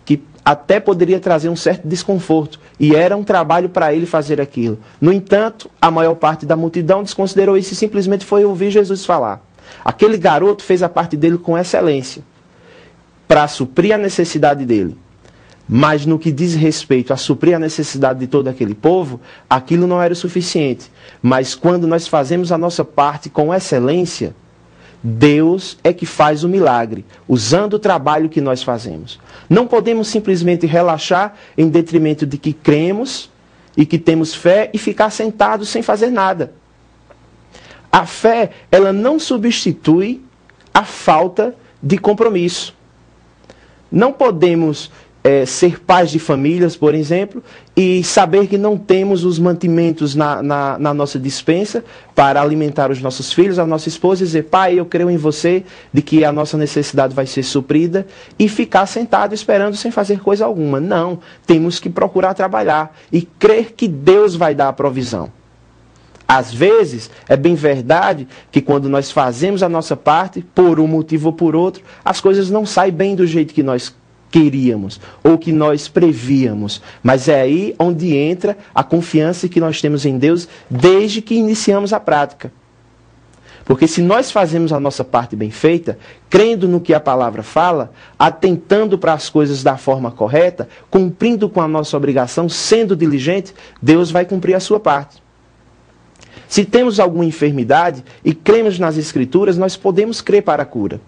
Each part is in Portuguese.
que até poderia trazer um certo desconforto, e era um trabalho para ele fazer aquilo. No entanto, a maior parte da multidão desconsiderou isso e simplesmente foi ouvir Jesus falar. Aquele garoto fez a parte dele com excelência, para suprir a necessidade dele. Mas no que diz respeito a suprir a necessidade de todo aquele povo, aquilo não era o suficiente. Mas quando nós fazemos a nossa parte com excelência, Deus é que faz o milagre, usando o trabalho que nós fazemos. Não podemos simplesmente relaxar em detrimento de que cremos e que temos fé e ficar sentados sem fazer nada. A fé, ela não substitui a falta de compromisso. Não podemos ser pais de famílias, por exemplo, e saber que não temos os mantimentos na nossa despensa para alimentar os nossos filhos, a nossa esposa, e dizer, pai, eu creio em você, de que a nossa necessidade vai ser suprida, e ficar sentado esperando sem fazer coisa alguma. Não, temos que procurar trabalhar e crer que Deus vai dar a provisão. Às vezes, é bem verdade que quando nós fazemos a nossa parte, por um motivo ou por outro, as coisas não saem bem do jeito que nós queríamos, ou que nós prevíamos. Mas é aí onde entra a confiança que nós temos em Deus desde que iniciamos a prática. Porque se nós fazemos a nossa parte bem feita, crendo no que a palavra fala, atentando para as coisas da forma correta, cumprindo com a nossa obrigação, sendo diligente, Deus vai cumprir a sua parte. Se temos alguma enfermidade e cremos nas Escrituras, nós podemos crer para a cura.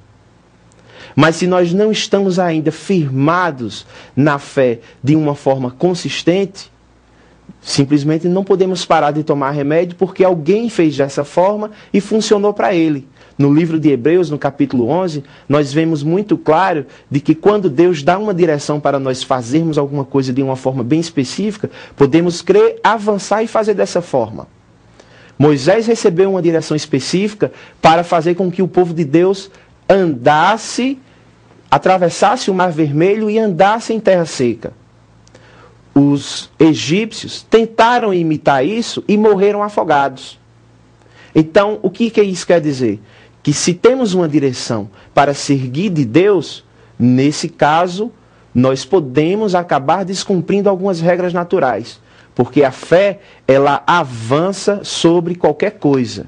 Mas se nós não estamos ainda firmados na fé de uma forma consistente, simplesmente não podemos parar de tomar remédio porque alguém fez dessa forma e funcionou para ele. No livro de Hebreus, no capítulo 11, nós vemos muito claro de que quando Deus dá uma direção para nós fazermos alguma coisa de uma forma bem específica, podemos crer, avançar e fazer dessa forma. Moisés recebeu uma direção específica para fazer com que o povo de Deus atravessasse o Mar Vermelho e andasse em terra seca. Os egípcios tentaram imitar isso e morreram afogados. Então, o que isso quer dizer? Que se temos uma direção para seguir de Deus, nesse caso, nós podemos acabar descumprindo algumas regras naturais. Porque a fé, ela avança sobre qualquer coisa.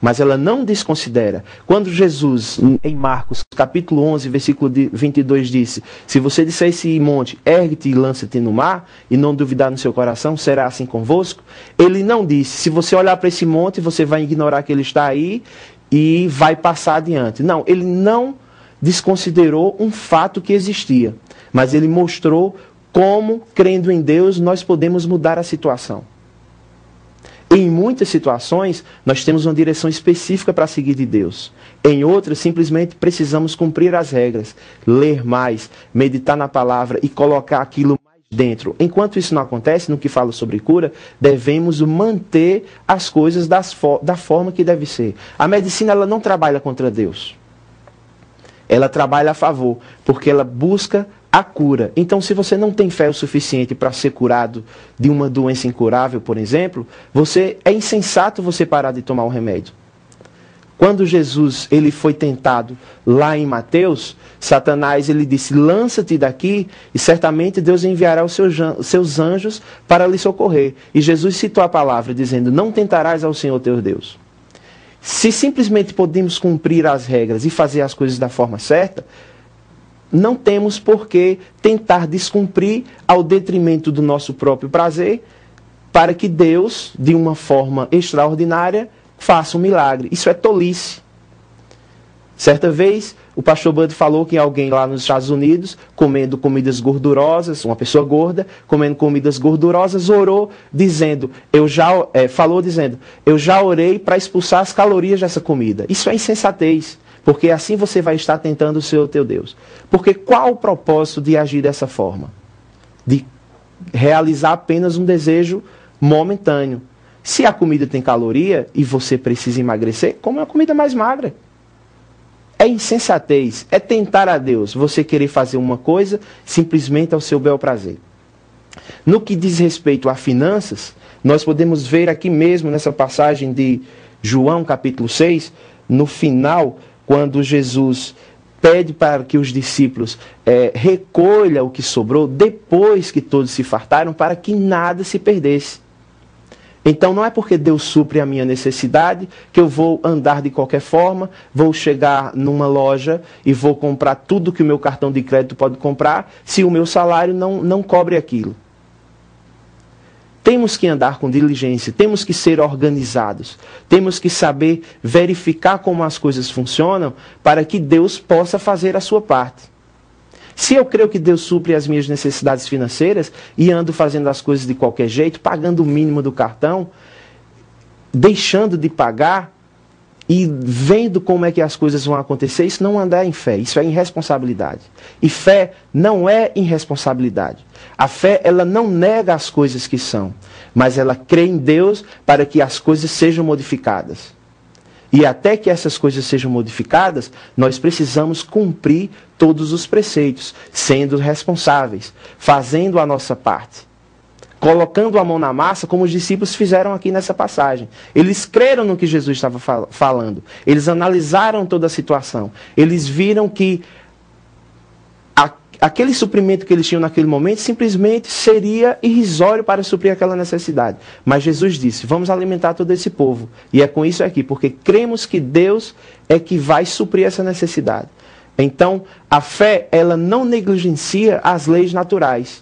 Mas ela não desconsidera. Quando Jesus, em Marcos, capítulo 11, versículo 22, disse, se você disser esse monte, ergue-te e lança-te no mar, e não duvidar no seu coração, será assim convosco. Ele não disse, se você olhar para esse monte, você vai ignorar que ele está aí e vai passar adiante. Não, ele não desconsiderou um fato que existia. Mas ele mostrou como, crendo em Deus, nós podemos mudar a situação. Em muitas situações, nós temos uma direção específica para seguir de Deus. Em outras, simplesmente precisamos cumprir as regras, ler mais, meditar na palavra e colocar aquilo mais dentro. Enquanto isso não acontece, no que falo sobre cura, devemos manter as coisas da forma que deve ser. A medicina, ela não trabalha contra Deus. Ela trabalha a favor, porque ela busca a cura. Então, se você não tem fé o suficiente para ser curado de uma doença incurável, por exemplo, é insensato você parar de tomar o remédio. Quando Jesus ele foi tentado lá em Mateus, Satanás ele disse, lança-te daqui e certamente Deus enviará os seus anjos para lhe socorrer. E Jesus citou a palavra dizendo, não tentarás ao Senhor teu Deus. Se simplesmente podemos cumprir as regras e fazer as coisas da forma certa, não temos por que tentar descumprir ao detrimento do nosso próprio prazer, para que Deus, de uma forma extraordinária, faça um milagre. Isso é tolice. Certa vez, o pastor Bud falou que alguém lá nos Estados Unidos, comendo comidas gordurosas, uma pessoa gorda, comendo comidas gordurosas, orou dizendo, eu já orei para expulsar as calorias dessa comida. Isso é insensatez. Porque assim você vai estar tentando o Senhor teu Deus. Porque qual o propósito de agir dessa forma? De realizar apenas um desejo momentâneo. Se a comida tem caloria e você precisa emagrecer, come uma comida mais magra. É insensatez, é tentar a Deus. Você querer fazer uma coisa simplesmente ao seu bel prazer. No que diz respeito a finanças, nós podemos ver aqui mesmo nessa passagem de João capítulo 6, no final, quando Jesus pede para que os discípulos recolham o que sobrou depois que todos se fartaram, para que nada se perdesse. Então não é porque Deus supre a minha necessidade que eu vou andar de qualquer forma, vou chegar numa loja e vou comprar tudo que o meu cartão de crédito pode comprar, se o meu salário não cobre aquilo. Temos que andar com diligência, temos que ser organizados, temos que saber verificar como as coisas funcionam para que Deus possa fazer a sua parte. Se eu creio que Deus supre as minhas necessidades financeiras e ando fazendo as coisas de qualquer jeito, pagando o mínimo do cartão, deixando de pagar e vendo como é que as coisas vão acontecer, isso não andar em fé, isso é irresponsabilidade. E fé não é irresponsabilidade. A fé, ela não nega as coisas que são, mas ela crê em Deus para que as coisas sejam modificadas. E até que essas coisas sejam modificadas, nós precisamos cumprir todos os preceitos, sendo responsáveis, fazendo a nossa parte, colocando a mão na massa, como os discípulos fizeram aqui nessa passagem. Eles creram no que Jesus estava falando, eles analisaram toda a situação, eles viram que aquele suprimento que eles tinham naquele momento simplesmente seria irrisório para suprir aquela necessidade. Mas Jesus disse, vamos alimentar todo esse povo. E é com isso aqui, porque cremos que Deus é que vai suprir essa necessidade. Então, a fé, ela não negligencia as leis naturais.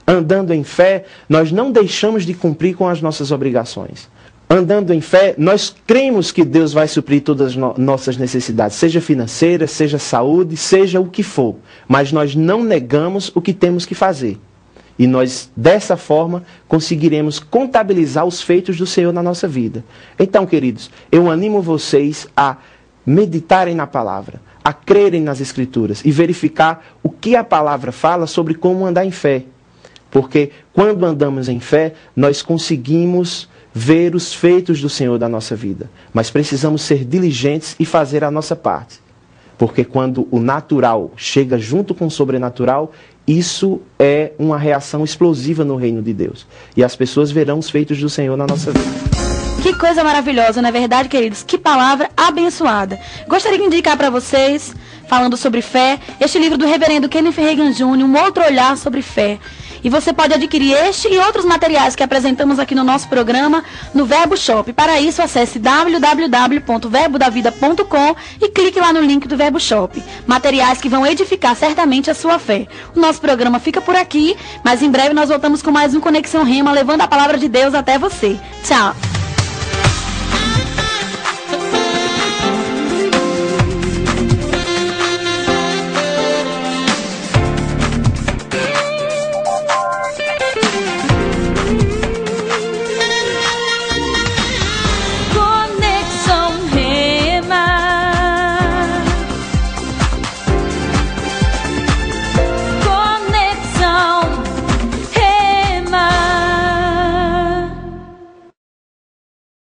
Andando em fé, nós não deixamos de cumprir com as nossas obrigações. Andando em fé, nós cremos que Deus vai suprir todas as nossas necessidades, seja financeira, seja saúde, seja o que for. Mas nós não negamos o que temos que fazer. E nós, dessa forma, conseguiremos contabilizar os feitos do Senhor na nossa vida. Então, queridos, eu animo vocês a meditarem na palavra, a crerem nas Escrituras e verificar o que a palavra fala sobre como andar em fé. Porque quando andamos em fé, nós conseguimos ver os feitos do Senhor da nossa vida. Mas precisamos ser diligentes e fazer a nossa parte. Porque quando o natural chega junto com o sobrenatural, isso é uma reação explosiva no reino de Deus. E as pessoas verão os feitos do Senhor na nossa vida. Que coisa maravilhosa, não é verdade, queridos? Que palavra abençoada. Gostaria de indicar para vocês, falando sobre fé, este livro do reverendo Kenneth Hagin Jr., Um Outro Olhar sobre Fé. E você pode adquirir este e outros materiais que apresentamos aqui no nosso programa no Verbo Shop. Para isso, acesse www.verbodavida.com e clique lá no link do Verbo Shop. Materiais que vão edificar certamente a sua fé. O nosso programa fica por aqui, mas em breve nós voltamos com mais um Conexão Rema, levando a palavra de Deus até você. Tchau!